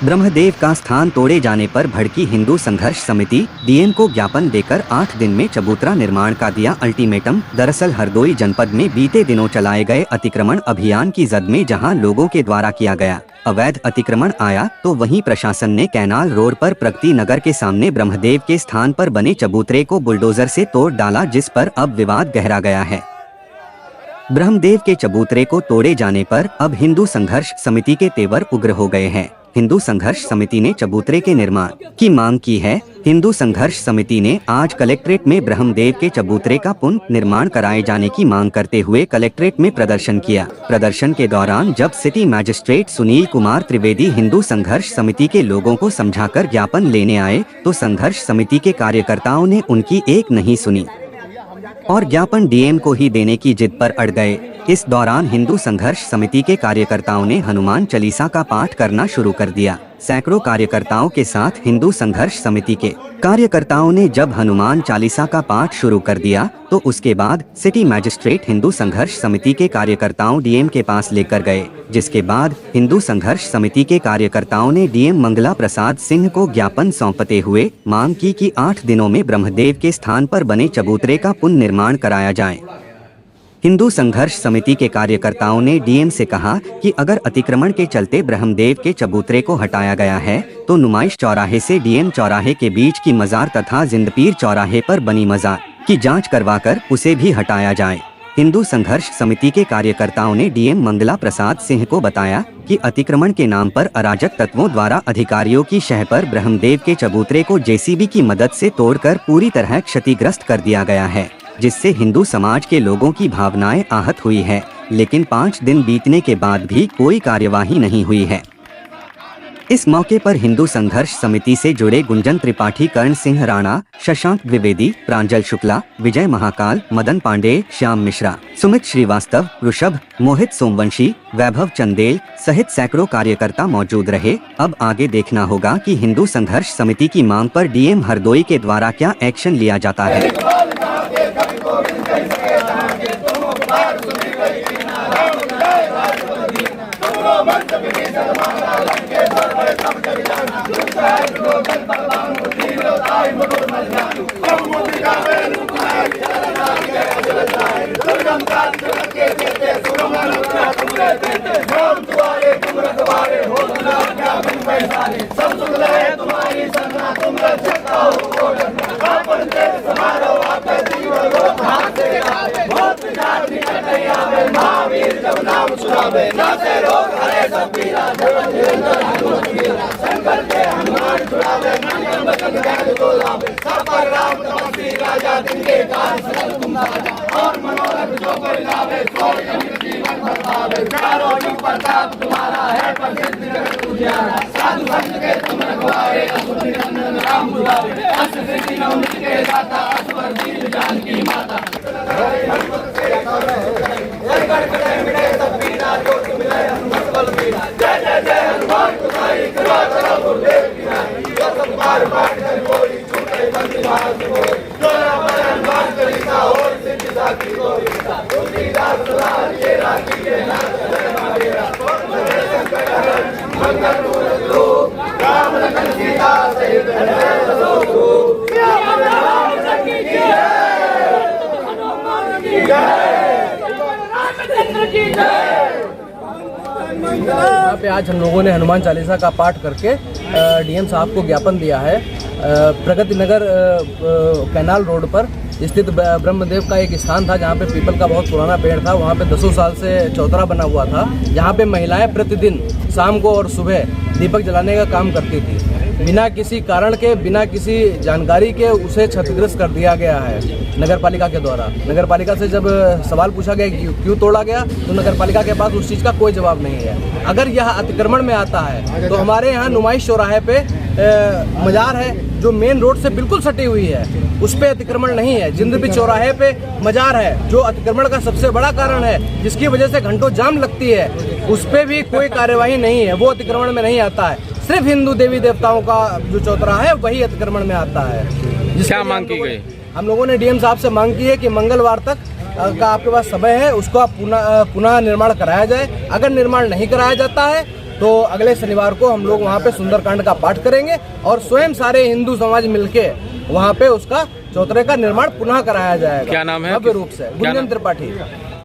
ब्रह्मदेव का स्थान तोड़े जाने पर भड़की हिंदू संघर्ष समिति, डीएम को ज्ञापन देकर 8 दिन में चबूतरा निर्माण का दिया अल्टीमेटम। दरअसल हरदोई जनपद में बीते दिनों चलाए गए अतिक्रमण अभियान की जद में जहां लोगों के द्वारा किया गया अवैध अतिक्रमण आया, तो वहीं प्रशासन ने कैनाल रोड पर प्रगति नगर के सामने ब्रह्मदेव के स्थान पर बने चबूतरे को बुलडोजर से तोड़ डाला, जिस पर अब विवाद गहरा गया है। ब्रह्मदेव के चबूतरे को तोड़े जाने पर अब हिंदू संघर्ष समिति के तेवर उग्र हो गए हैं। हिंदू संघर्ष समिति ने चबूतरे के निर्माण की मांग की है। हिंदू संघर्ष समिति ने आज कलेक्ट्रेट में ब्रह्मदेव के चबूतरे का पुनः निर्माण कराए जाने की मांग करते हुए कलेक्ट्रेट में प्रदर्शन किया। प्रदर्शन के दौरान जब सिटी मैजिस्ट्रेट सुनील कुमार त्रिवेदी हिंदू संघर्ष समिति के लोगों को समझाकर ज्ञापन लेने आए, तो संघर्ष समिति के कार्यकर्ताओं ने उनकी एक नहीं सुनी और ज्ञापन डीएम को ही देने की जिद पर अड़ गए। इस दौरान हिंदू संघर्ष समिति के कार्यकर्ताओं ने हनुमान चालीसा का पाठ करना शुरू कर दिया। सैकड़ों कार्यकर्ताओं के साथ हिंदू संघर्ष समिति के कार्यकर्ताओं ने जब हनुमान चालीसा का पाठ शुरू कर दिया, तो उसके बाद सिटी मैजिस्ट्रेट हिंदू संघर्ष समिति के कार्यकर्ताओं डीएम के पास लेकर गए, जिसके बाद हिंदू संघर्ष समिति के कार्यकर्ताओं ने डीएम मंगला प्रसाद सिंह को ज्ञापन सौंपते हुए मांग की कि 8 दिनों में ब्रह्मदेव के स्थान पर बने चबूतरे का पुनः निर्माण कराया जाए। हिंदू संघर्ष समिति के कार्यकर्ताओं ने डीएम से कहा कि अगर अतिक्रमण के चलते ब्रह्मदेव के चबूतरे को हटाया गया है, तो नुमाइश चौराहे से डीएम चौराहे के बीच की मजार तथा जिंदपीर चौराहे पर बनी मजार की जांच करवाकर उसे भी हटाया जाए। हिंदू संघर्ष समिति के कार्यकर्ताओं ने डीएम मंगला प्रसाद सिंह को बताया कि अतिक्रमण के नाम पर अराजक तत्वों द्वारा अधिकारियों की शह पर ब्रह्मदेव के चबूतरे को जेसीबी की मदद से तोड़कर पूरी तरह क्षतिग्रस्त कर दिया गया है, जिससे हिंदू समाज के लोगों की भावनाएं आहत हुई है। लेकिन 5 दिन बीतने के बाद भी कोई कार्यवाही नहीं हुई है। इस मौके पर हिंदू संघर्ष समिति से जुड़े गुंजन त्रिपाठी, कर्ण सिंह राणा, शशांक द्विवेदी, प्रांजल शुक्ला, विजय महाकाल, मदन पांडे, श्याम मिश्रा, सुमित श्रीवास्तव, ऋषभ, मोहित सोमवंशी, वैभव चंदेल सहित सैकड़ों कार्यकर्ता मौजूद रहे। अब आगे देखना होगा कि हिंदू संघर्ष समिति की मांग पर डीएम हरदोई के द्वारा क्या एक्शन लिया जाता है। यहाँ पे आज हम लोगों ने हनुमान चालीसा का पाठ करके डीएम साहब को ज्ञापन दिया है। प्रगति नगर कैनाल रोड पर स्थित ब्रह्मदेव का एक स्थान था जहाँ पे पीपल का बहुत पुराना पेड़ था। वहाँ पे 10 साल से चौतरा बना हुआ था, जहाँ पे महिलाएं प्रतिदिन शाम को और सुबह दीपक जलाने का काम करती थी। बिना किसी कारण के, बिना किसी जानकारी के उसे क्षतिग्रस्त कर दिया गया है नगर पालिका के द्वारा। नगर पालिका से जब सवाल पूछा गया कि क्यों तोड़ा गया, तो नगर पालिका के पास उस चीज़ का कोई जवाब नहीं है। अगर यह अतिक्रमण में आता है तो हमारे यहाँ नुमाइश चौराहे पे मजार है जो मेन रोड से बिल्कुल सटी हुई है, उस पे अतिक्रमण नहीं है। जिंदपीर चौराहे पे मजार है जो अतिक्रमण का सबसे बड़ा कारण है, जिसकी वजह से घंटों जाम लगती है, उस पे भी कोई कार्यवाही नहीं है, वो अतिक्रमण में नहीं आता है। सिर्फ हिंदू देवी देवताओं का जो चौतरा है वही अतिक्रमण में आता है। क्या मांग की गई? हम लोगों ने डीएम साहब से मांग की है कि मंगलवार तक का आपके पास समय है, उसको आप पुनः निर्माण कराया जाए। अगर निर्माण नहीं कराया जाता है तो अगले शनिवार को हम लोग वहाँ पे सुंदरकांड का पाठ करेंगे और स्वयं सारे हिंदू समाज मिलके वहाँ पे उसका चौतरे का निर्माण पुनः कराया जाएगा। क्या नाम है? भव्य रूप से गुंजन त्रिपाठी।